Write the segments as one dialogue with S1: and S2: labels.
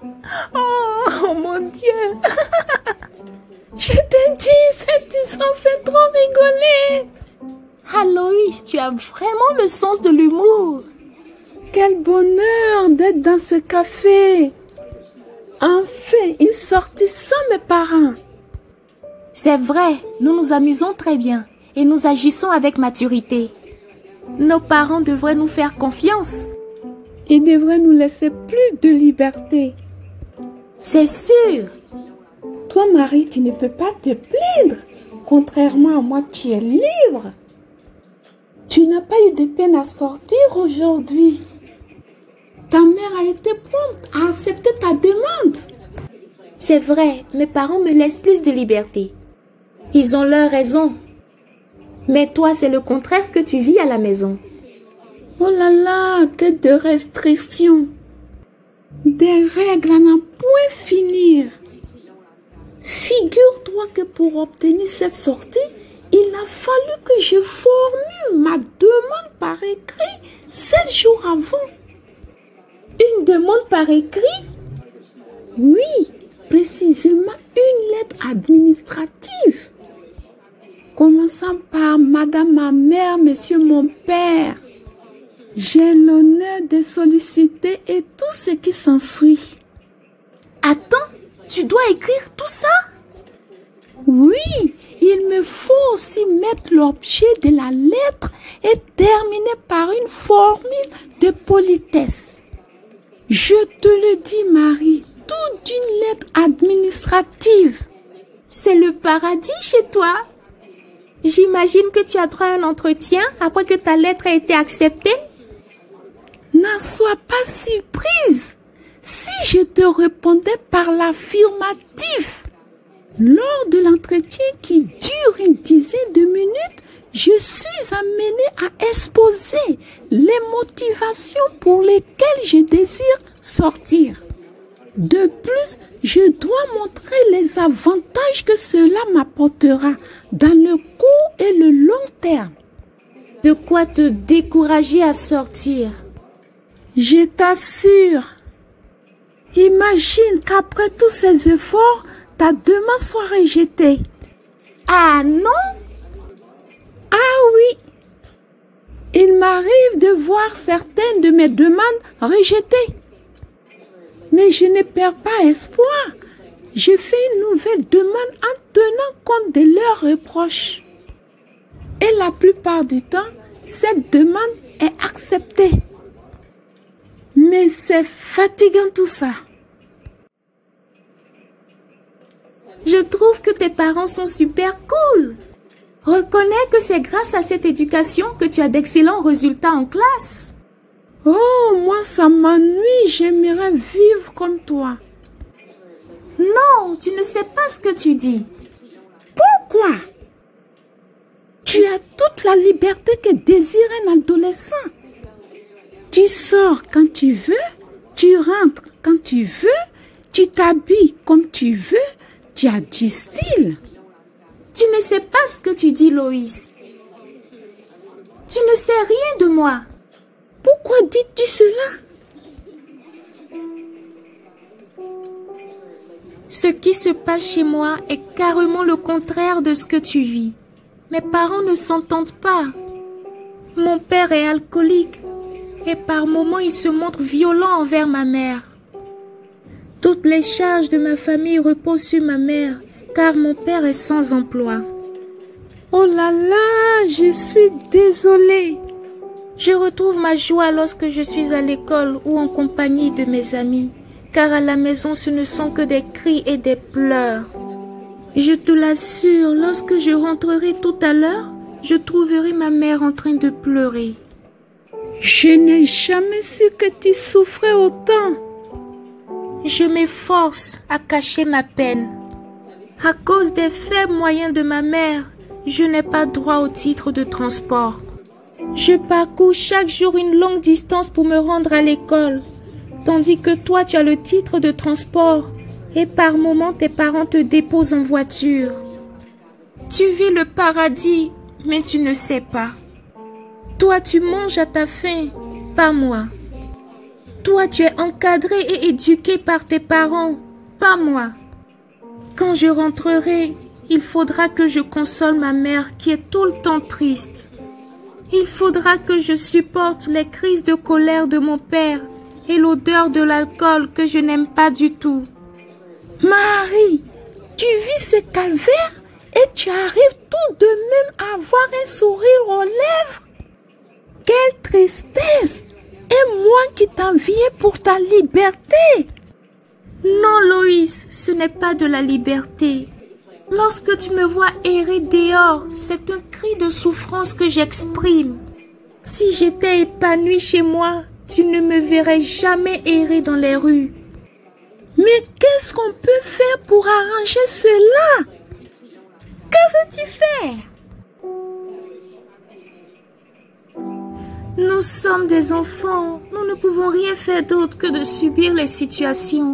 S1: Oh mon Dieu. Je t'ai dit, cette histoire fait trop rigoler.
S2: Aloïs, tu as vraiment le sens de l'humour.
S1: Quel bonheur d'être dans ce café. Enfin, une sortie sans mes parents.
S2: C'est vrai, nous nous amusons très bien et nous agissons avec maturité. Nos parents devraient nous faire confiance.
S1: Ils devraient nous laisser plus de liberté.
S2: C'est sûr.
S1: Toi, Marie, tu ne peux pas te plaindre. Contrairement à moi, tu es libre. Tu n'as pas eu de peine à sortir aujourd'hui. Ta mère a été prompte à accepter ta demande.
S2: C'est vrai, mes parents me laissent plus de liberté. Ils ont leur raison. Mais toi, c'est le contraire que tu vis à la maison.
S1: Oh là là, que de restrictions. Des règles à n'en point finir. Figure-toi que pour obtenir cette sortie, il a fallu que je formule ma demande par écrit 7 jours avant.
S2: Une demande par écrit?
S1: Oui, précisément une lettre administrative. Commençant par Madame ma mère, Monsieur mon père. J'ai l'honneur de solliciter et tout ce qui s'ensuit.
S2: Attends, tu dois écrire tout ça?
S1: Oui, il me faut aussi mettre l'objet de la lettre et terminer par une formule de politesse. Je te le dis, Marie, tout d'une lettre administrative.
S2: C'est le paradis chez toi. J'imagine que tu as droit à un entretien après que ta lettre a été acceptée.
S1: N'en sois pas surprise si je te répondais par l'affirmatif. Lors de l'entretien qui dure une dizaine de minutes, je suis amenée à exposer les motivations pour lesquelles je désire sortir. De plus, je dois montrer les avantages que cela m'apportera dans le court et le long terme.
S2: De quoi te décourager à sortir?
S1: Je t'assure. Imagine qu'après tous ces efforts, ta demande soit rejetée.
S2: Ah non?
S1: Ah oui. Il m'arrive de voir certaines de mes demandes rejetées. Mais je ne perds pas espoir. Je fais une nouvelle demande en tenant compte de leurs reproches. Et la plupart du temps, cette demande est acceptée. Mais c'est fatigant tout ça.
S2: Je trouve que tes parents sont super cool. Reconnais que c'est grâce à cette éducation que tu as d'excellents résultats en classe.
S1: Oh, moi ça m'ennuie, j'aimerais vivre comme toi.
S2: Non, tu ne sais pas ce que tu dis.
S1: Pourquoi? Tu as toute la liberté que désire un adolescent. Tu sors quand tu veux, tu rentres quand tu veux, tu t'habilles comme tu veux, tu as du style.
S2: Tu ne sais pas ce que tu dis, Loïs. Tu ne sais rien de moi.
S1: Pourquoi dis-tu cela?
S2: Ce qui se passe chez moi est carrément le contraire de ce que tu vis. Mes parents ne s'entendent pas. Mon père est alcoolique et par moments il se montre violent envers ma mère. Toutes les charges de ma famille reposent sur ma mère car mon père est sans emploi.
S1: Oh là là, je suis désolée.
S2: Je retrouve ma joie lorsque je suis à l'école ou en compagnie de mes amis, car à la maison ce ne sont que des cris et des pleurs. Je te l'assure, lorsque je rentrerai tout à l'heure, je trouverai ma mère en train de pleurer.
S1: Je n'ai jamais su que tu souffrais autant.
S2: Je m'efforce à cacher ma peine. À cause des faibles moyens de ma mère, je n'ai pas droit au titre de transport. Je parcours chaque jour une longue distance pour me rendre à l'école, tandis que toi tu as le titre de transport et par moments tes parents te déposent en voiture. Tu vis le paradis, mais tu ne sais pas. Toi tu manges à ta faim, pas moi. Toi, tu es encadré et éduqué par tes parents, pas moi. Quand je rentrerai, il faudra que je console ma mère qui est tout le temps triste. Il faudra que je supporte les crises de colère de mon père et l'odeur de l'alcool que je n'aime pas du tout.
S1: Marie, tu vis ce calvaire et tu arrives tout de même à avoir un sourire aux lèvres. Quelle tristesse! Et moi qui t'enviais pour ta liberté.
S2: Non, Loïs, ce n'est pas de la liberté. Lorsque tu me vois errer dehors, c'est un cri de souffrance que j'exprime. Si j'étais épanouie chez moi, tu ne me verrais jamais errer dans les rues.
S1: Mais qu'est-ce qu'on peut faire pour arranger cela?
S2: Que veux-tu faire? Nous sommes des enfants. Nous ne pouvons rien faire d'autre que de subir les situations.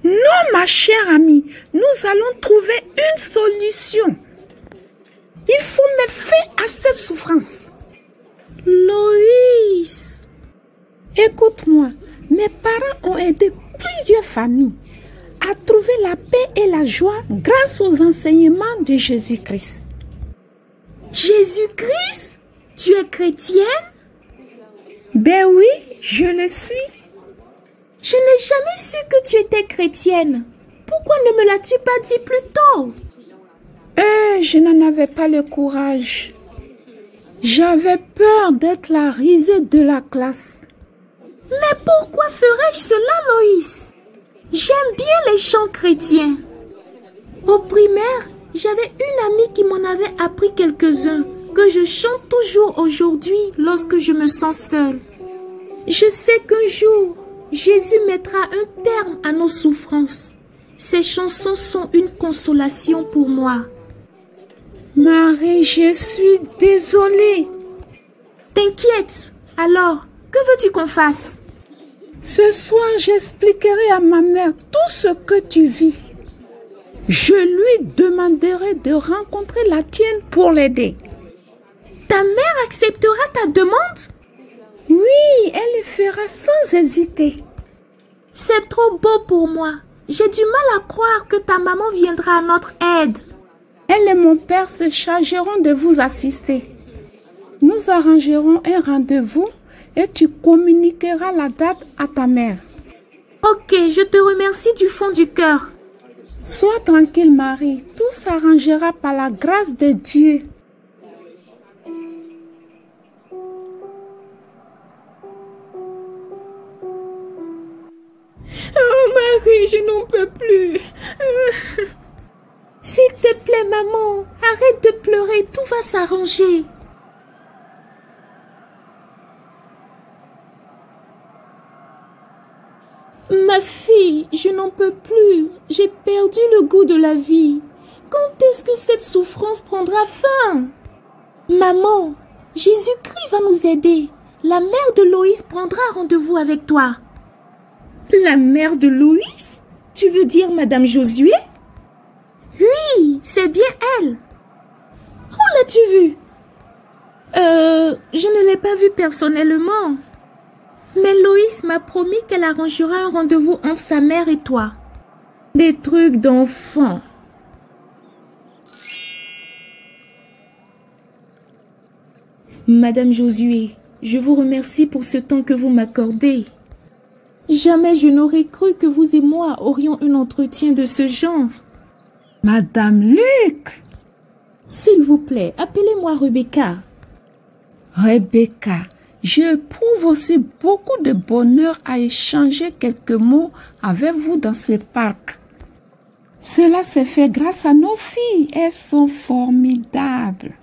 S1: Non, ma chère amie, nous allons trouver une solution. Il faut mettre fin à cette souffrance.
S2: Loïs!
S1: Écoute-moi, mes parents ont aidé plusieurs familles à trouver la paix et la joie grâce aux enseignements de Jésus-Christ.
S2: Jésus-Christ? Tu es chrétienne?
S1: Ben oui, je le suis.
S2: Je n'ai jamais su que tu étais chrétienne. Pourquoi ne me l'as-tu pas dit plus tôt?
S1: Je n'en avais pas le courage. J'avais peur d'être la risée de la classe.
S2: Mais pourquoi ferais-je cela, Loïs? J'aime bien les chants chrétiens. Au primaire, j'avais une amie qui m'en avait appris quelques-uns, que je chante toujours aujourd'hui lorsque je me sens seule. Je sais qu'un jour, Jésus mettra un terme à nos souffrances. Ces chansons sont une consolation pour moi.
S1: Marie, je suis désolée.
S2: T'inquiète. Alors, que veux-tu qu'on fasse?
S1: Ce soir, j'expliquerai à ma mère tout ce que tu vis. Je lui demanderai de rencontrer la tienne pour l'aider.
S2: Ta mère acceptera ta demande?
S1: Oui, elle le fera sans hésiter.
S2: C'est trop beau pour moi. J'ai du mal à croire que ta maman viendra à notre aide.
S1: Elle et mon père se chargeront de vous assister. Nous arrangerons un rendez-vous et tu communiqueras la date à ta mère.
S2: Ok, je te remercie du fond du cœur.
S1: Sois tranquille, Marie. Tout s'arrangera par la grâce de Dieu.
S2: Oh Marie, je n'en peux plus. S'il te plaît, maman, arrête de pleurer, tout va s'arranger. Ma fille, je n'en peux plus. J'ai perdu le goût de la vie. Quand est-ce que cette souffrance prendra fin? Maman, Jésus-Christ va nous aider. La mère de Loïs prendra rendez-vous avec toi. La mère de Loïs? Tu veux dire Madame Josué? Oui, c'est bien elle. Où l'as-tu vue? Je ne l'ai pas vue personnellement. Mais Loïs m'a promis qu'elle arrangera un rendez-vous entre sa mère et toi. Des trucs d'enfant. Madame Josué, je vous remercie pour ce temps que vous m'accordez. Jamais je n'aurais cru que vous et moi aurions un entretien de ce genre.
S1: Madame Luc!
S2: S'il vous plaît, appelez-moi Rebecca.
S1: Rebecca, j'éprouve aussi beaucoup de bonheur à échanger quelques mots avec vous dans ce parc. Cela s'est fait grâce à nos filles. Elles sont formidables.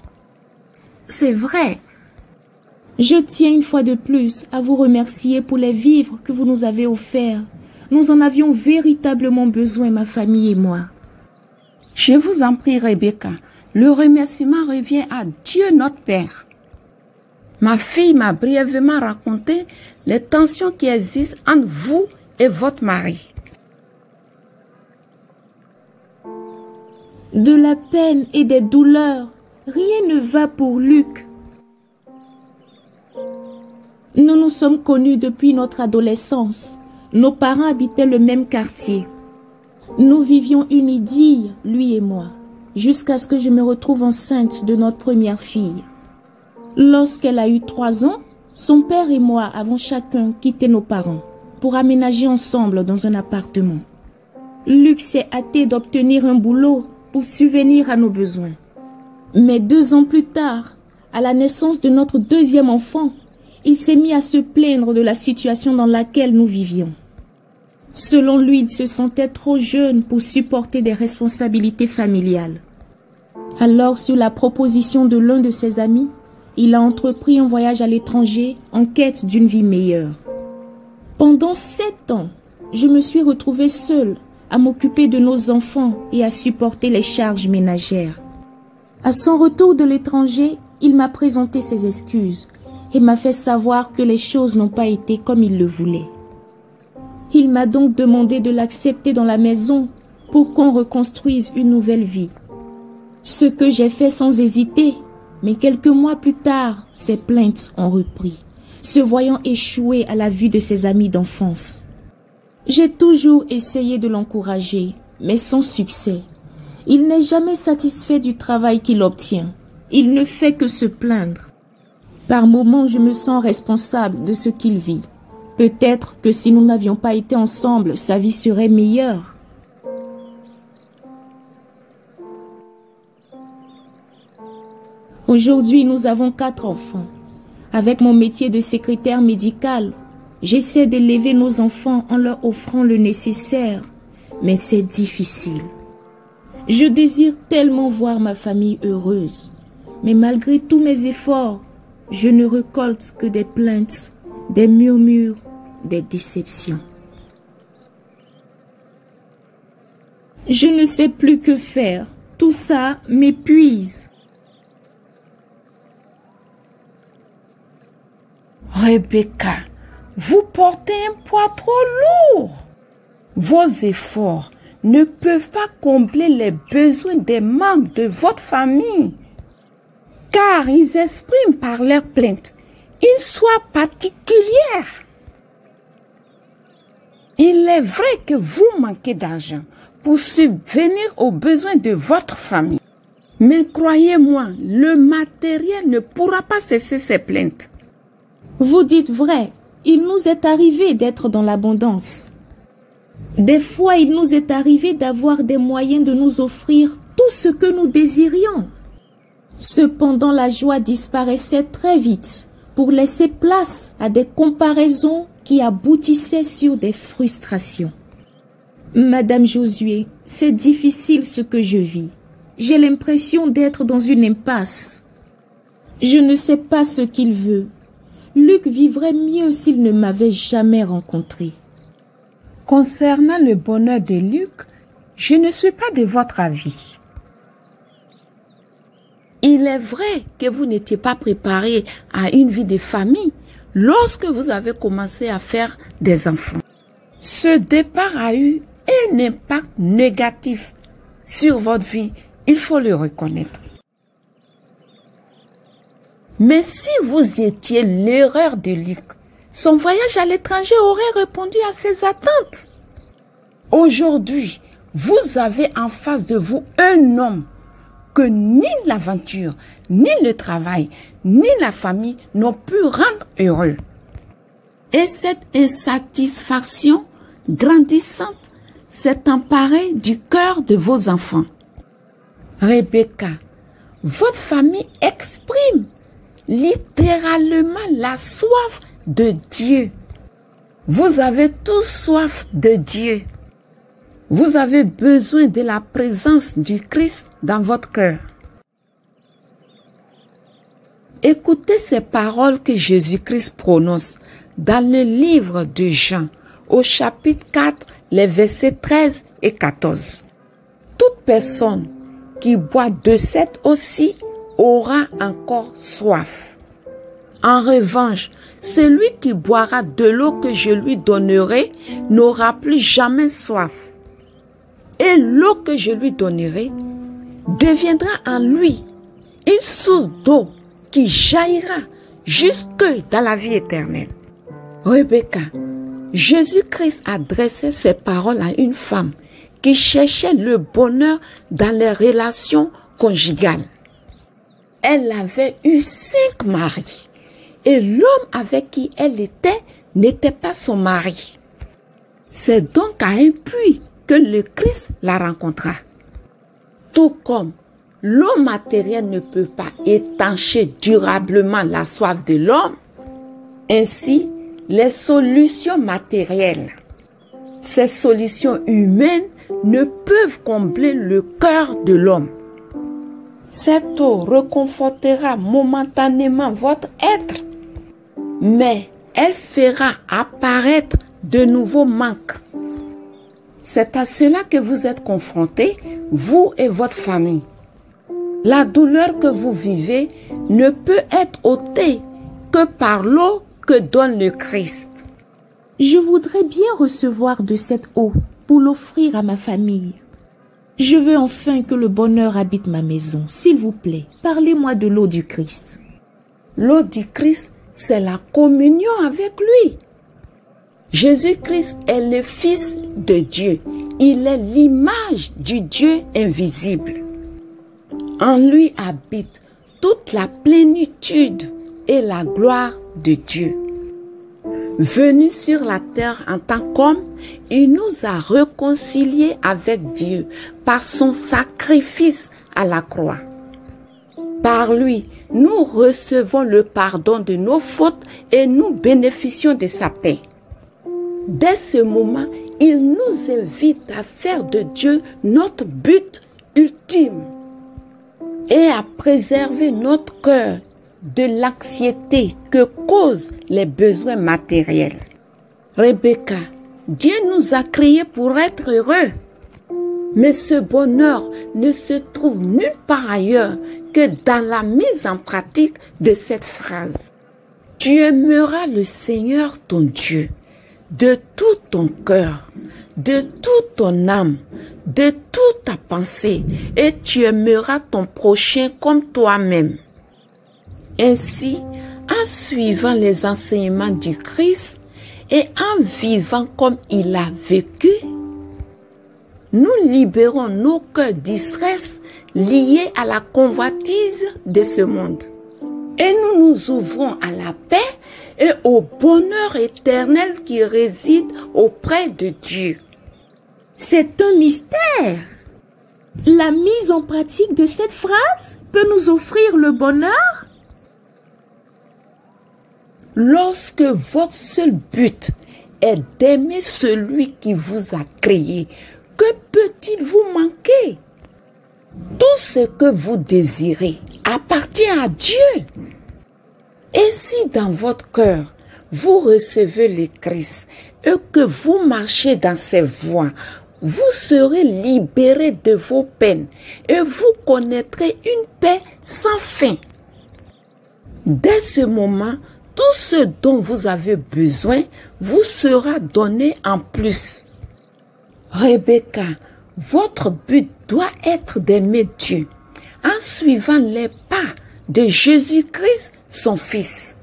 S2: C'est vrai. Je tiens une fois de plus à vous remercier pour les vivres que vous nous avez offerts. Nous en avions véritablement besoin, ma famille et moi.
S1: Je vous en prie, Rebecca. Le remerciement revient à Dieu notre Père. Ma fille m'a brièvement raconté les tensions qui existent entre vous et votre mari.
S2: De la peine et des douleurs, rien ne va pour Luc. Nous nous sommes connus depuis notre adolescence. Nos parents habitaient le même quartier. Nous vivions une idylle, lui et moi, jusqu'à ce que je me retrouve enceinte de notre première fille. Lorsqu'elle a eu 3 ans, son père et moi avons chacun quitté nos parents pour aménager ensemble dans un appartement. Luc s'est hâté d'obtenir un boulot pour subvenir à nos besoins. Mais 2 ans plus tard, à la naissance de notre deuxième enfant, il s'est mis à se plaindre de la situation dans laquelle nous vivions. Selon lui, il se sentait trop jeune pour supporter des responsabilités familiales. Alors, sur la proposition de l'un de ses amis, il a entrepris un voyage à l'étranger en quête d'une vie meilleure. Pendant 7 ans, je me suis retrouvée seule à m'occuper de nos enfants et à supporter les charges ménagères. À son retour de l'étranger, il m'a présenté ses excuses et m'a fait savoir que les choses n'ont pas été comme il le voulait. Il m'a donc demandé de l'accepter dans la maison pour qu'on reconstruise une nouvelle vie. Ce que j'ai fait sans hésiter, mais quelques mois plus tard, ses plaintes ont repris, se voyant échouer à la vue de ses amis d'enfance. J'ai toujours essayé de l'encourager, mais sans succès. Il n'est jamais satisfait du travail qu'il obtient. Il ne fait que se plaindre. Par moments, je me sens responsable de ce qu'il vit. Peut-être que si nous n'avions pas été ensemble, sa vie serait meilleure. Aujourd'hui, nous avons 4 enfants. Avec mon métier de secrétaire médicale, j'essaie d'élever nos enfants en leur offrant le nécessaire, mais c'est difficile. Je désire tellement voir ma famille heureuse, mais malgré tous mes efforts, je ne récolte que des plaintes, des murmures, des déceptions. Je ne sais plus que faire. Tout ça m'épuise.
S1: Rebecca, vous portez un poids trop lourd. Vos efforts ne peuvent pas combler les besoins des membres de votre famille, car ils expriment par leurs plaintes une soie particulière. Il est vrai que vous manquez d'argent pour subvenir aux besoins de votre famille. Mais croyez-moi, le matériel ne pourra pas cesser ces plaintes.
S2: Vous dites vrai, il nous est arrivé d'être dans l'abondance. Des fois, il nous est arrivé d'avoir des moyens de nous offrir tout ce que nous désirions. Cependant, la joie disparaissait très vite pour laisser place à des comparaisons qui aboutissaient sur des frustrations. Madame Josué, c'est difficile ce que je vis. J'ai l'impression d'être dans une impasse. Je ne sais pas ce qu'il veut. Luc vivrait mieux s'il ne m'avait jamais rencontré.
S1: Concernant le bonheur de Luc, je ne suis pas de votre avis. Il est vrai que vous n'étiez pas préparé à une vie de famille lorsque vous avez commencé à faire des enfants. Ce départ a eu un impact négatif sur votre vie, il faut le reconnaître. Mais si vous étiez l'erreur de Luc, son voyage à l'étranger aurait répondu à ses attentes. Aujourd'hui, vous avez en face de vous un homme que ni l'aventure, ni le travail, ni la famille n'ont pu rendre heureux. Et cette insatisfaction grandissante s'est emparée du cœur de vos enfants. Rebecca, votre famille exprime littéralement la soif de Dieu. Vous avez tous soif de Dieu. Vous avez besoin de la présence du Christ dans votre cœur. Écoutez ces paroles que Jésus-Christ prononce dans le livre de Jean, au chapitre 4, les versets 13 et 14. Toute personne qui boit de cette eau aussi aura encore soif. En revanche, celui qui boira de l'eau que je lui donnerai n'aura plus jamais soif. Et l'eau que je lui donnerai deviendra en lui une source d'eau qui jaillira jusque dans la vie éternelle. Rebecca, Jésus-Christ adressait ces paroles à une femme qui cherchait le bonheur dans les relations conjugales. Elle avait eu 5 maris et l'homme avec qui elle était n'était pas son mari. C'est donc à un puits que le Christ la rencontra. Tout comme l'eau matérielle ne peut pas étancher durablement la soif de l'homme, ainsi les solutions matérielles, ces solutions humaines ne peuvent combler le cœur de l'homme. Cette eau réconfortera momentanément votre être, mais elle fera apparaître de nouveaux manques. C'est à cela que vous êtes confrontés, vous et votre famille. La douleur que vous vivez ne peut être ôtée que par l'eau que donne le Christ.
S2: Je voudrais bien recevoir de cette eau pour l'offrir à ma famille. Je veux enfin que le bonheur habite ma maison. S'il vous plaît, parlez-moi de l'eau du Christ.
S1: L'eau du Christ, c'est la communion avec lui. Jésus-Christ est le Fils de Dieu. Il est l'image du Dieu invisible. En lui habite toute la plénitude et la gloire de Dieu. Venu sur la terre en tant qu'homme, il nous a réconciliés avec Dieu par son sacrifice à la croix. Par lui, nous recevons le pardon de nos fautes et nous bénéficions de sa paix. Dès ce moment, il nous invite à faire de Dieu notre but ultime et à préserver notre cœur de l'anxiété que causent les besoins matériels. Rebecca, Dieu nous a créés pour être heureux. Mais ce bonheur ne se trouve nulle part ailleurs que dans la mise en pratique de cette phrase. Tu aimeras le Seigneur ton Dieu de tout ton cœur, de toute ton âme, de toute ta pensée, et tu aimeras ton prochain comme toi-même. Ainsi, en suivant les enseignements du Christ et en vivant comme il a vécu, nous libérons nos cœurs du stress liés à la convoitise de ce monde. Et nous nous ouvrons à la paix et au bonheur éternel qui réside auprès de Dieu.
S2: C'est un mystère. La mise en pratique de cette phrase peut nous offrir le bonheur.
S1: Lorsque votre seul but est d'aimer celui qui vous a créé, que peut-il vous manquer? Tout ce que vous désirez appartient à Dieu. Et si dans votre cœur, vous recevez le Christ et que vous marchez dans ses voies, vous serez libérés de vos peines et vous connaîtrez une paix sans fin. Dès ce moment, tout ce dont vous avez besoin vous sera donné en plus. Rebecca, votre but doit être d'aimer Dieu en suivant les pas de Jésus-Christ, son Fils.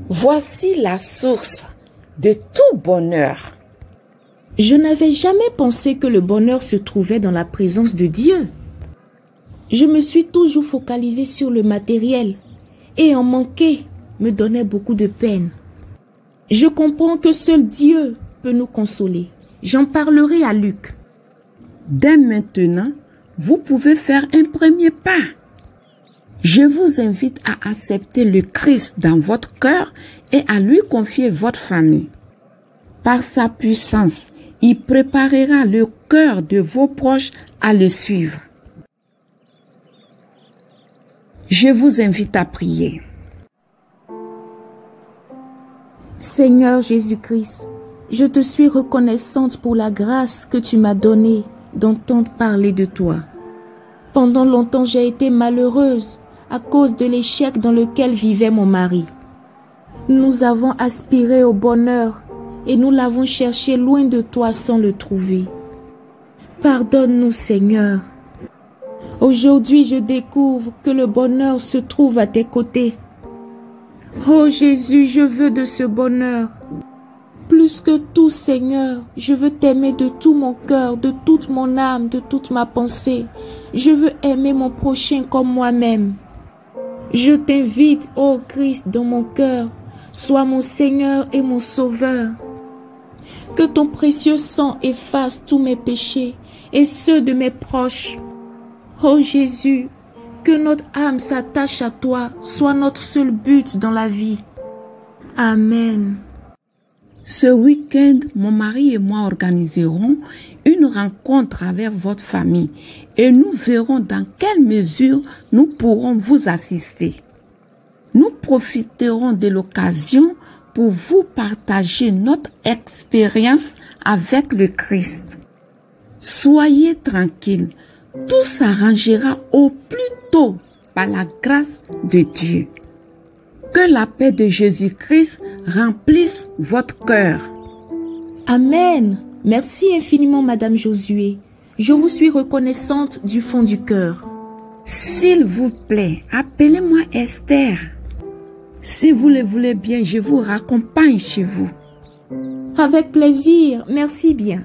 S1: Voici la source de tout bonheur.
S2: Je n'avais jamais pensé que le bonheur se trouvait dans la présence de Dieu. Je me suis toujours focalisée sur le matériel et en manquer me donnait beaucoup de peine. Je comprends que seul Dieu peut nous consoler. J'en parlerai à Luc.
S1: Dès maintenant, vous pouvez faire un premier pas. Je vous invite à accepter le Christ dans votre cœur et à lui confier votre famille. Par sa puissance, il préparera le cœur de vos proches à le suivre. Je vous invite à prier.
S2: Seigneur Jésus-Christ, je te suis reconnaissante pour la grâce que tu m'as donnée d'entendre parler de toi. Pendant longtemps, j'ai été malheureuse à cause de l'échec dans lequel vivait mon mari. Nous avons aspiré au bonheur et nous l'avons cherché loin de toi sans le trouver. Pardonne-nous, Seigneur. Aujourd'hui, je découvre que le bonheur se trouve à tes côtés. Oh Jésus, je veux de ce bonheur. Plus que tout, Seigneur, je veux t'aimer de tout mon cœur, de toute mon âme, de toute ma pensée. Je veux aimer mon prochain comme moi-même. Je t'invite, ô Christ, dans mon cœur. Sois mon Seigneur et mon Sauveur. Que ton précieux sang efface tous mes péchés et ceux de mes proches. Ô Jésus, que notre âme s'attache à toi, soit notre seul but dans la vie. Amen.
S1: Ce week-end, mon mari et moi organiserons une rencontre avec votre famille et nous verrons dans quelle mesure nous pourrons vous assister. Nous profiterons de l'occasion pour vous partager notre expérience avec le Christ. Soyez tranquilles, tout s'arrangera au plus tôt par la grâce de Dieu. Que la paix de Jésus-Christ remplisse votre cœur.
S2: Amen. Merci infiniment, Madame Josué. Je vous suis reconnaissante du fond du cœur.
S1: S'il vous plaît, appelez-moi Esther. Si vous le voulez bien, je vous raccompagne chez vous.
S2: Avec plaisir. Merci bien.